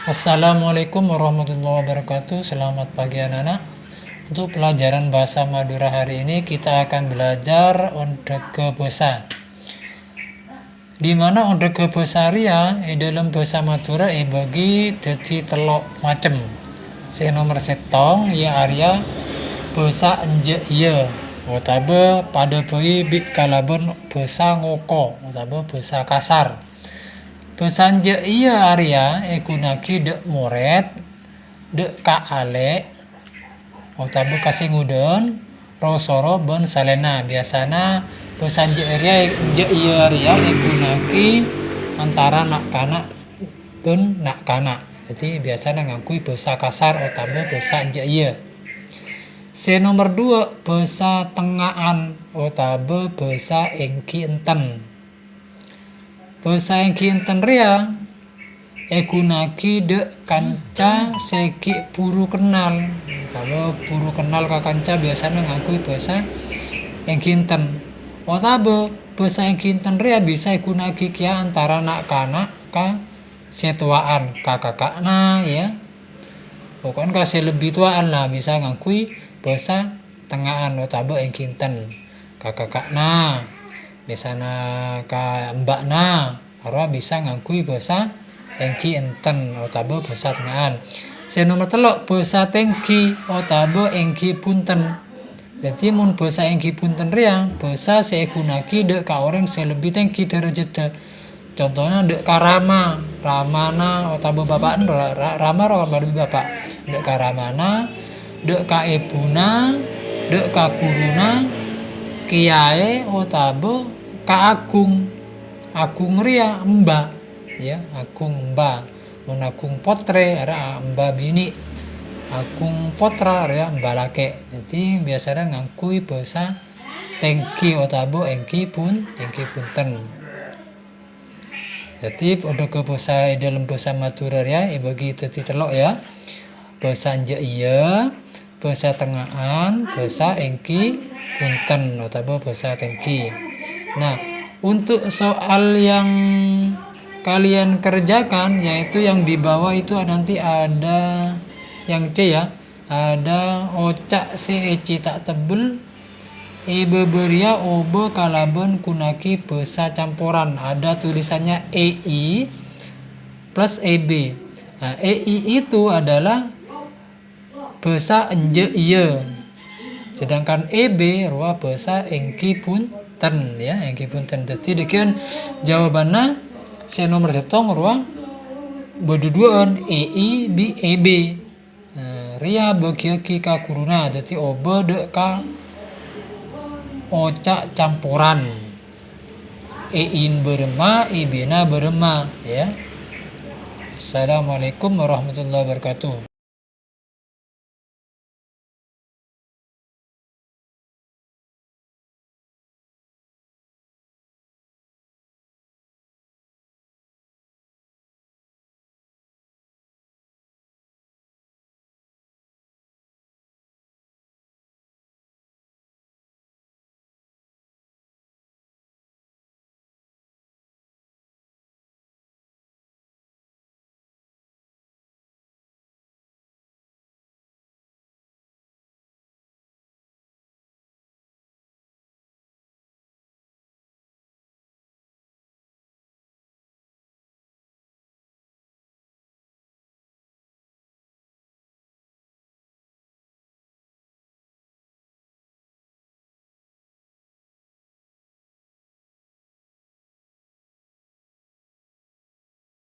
Assalamualaikum warahmatullahi wabarakatuh. Selamat pagi anak-anak. Untuk pelajaran bahasa Madura hari ini kita akan belajar ondege basa. Di mana ondege basa ria dalam bahasa Madura bagi dadi telok macem. Sing nomor setong ya area basa enje iya. Utabe pada boi bik kalaben basa ngoko utabe basa kasar. Pesanje iya area gunaki dek moret dek kaale otabe kasih ngudon rosoro ben salena biasana pesanje area je iya area gunaki antara nak kanak ben nak kanak jadi biasanya ngakui bahasa kasar otabe bahasa je iya. Se nomor 2 bahasa tengahan otabe bahasa engki enten. Bahasa yang kinten ria gunaki de kanca segi puru kenal. Kalau puru kenal ka kanca biasanya ngakui bahasa yang kinten. Otabe bahasa yang kinten ria bisa gunaki kia antara nak kanak ka setuaan kakakna ya. Pokoknya kasih lebih tuaan lah bisa ngakui bahasa tengahan otabe yang kinten kakakna. Biasanya ka mbakna arwah bisa ngakui bahasa engki enten otabe bahasa tengahan. Se nomor telok bahasa tengki otabe engki punten. Jadi mun bahasa engki punten ria bahasa se gunaki dek ka orang se lebih tengki derajat. Contohnya dek ka rama, ramana otabe bapak rama baru bapak. Dek ka ramana, dek ka ebuna, dek ka guruna, kiai otabe ka agung ria mba ya agung mba mun agung potre ara mba bini agung potra ria mba lake jadi biasanya ngakui bahasa tengki otabe engki punten jadi ondege bahasa dalam bahasa Madura ya bagi dadi telok ya bahasa anje iya bahasa tengahan bahasa engki punten otabe bahasa tengki. Nah, untuk soal yang kalian kerjakan yaitu yang di bawah itu nanti ada yang C ya. Ada ocak eci tak tebel beberia obe kalaben kunaki bahasa campuran. Ada tulisannya EI plus EB. Nah, EI itu adalah bahasa enje iya. Sedangkan EB ruah bahasa engki punten ya engki punten. Jadi dekian jawabannya se nomor setong ruah beduduan EI bi EB. Ria bagi ka kuruna jadi obe dek ka ocak campuran. EIN berema EB na berema ya. Assalamualaikum warahmatullahi wabarakatuh.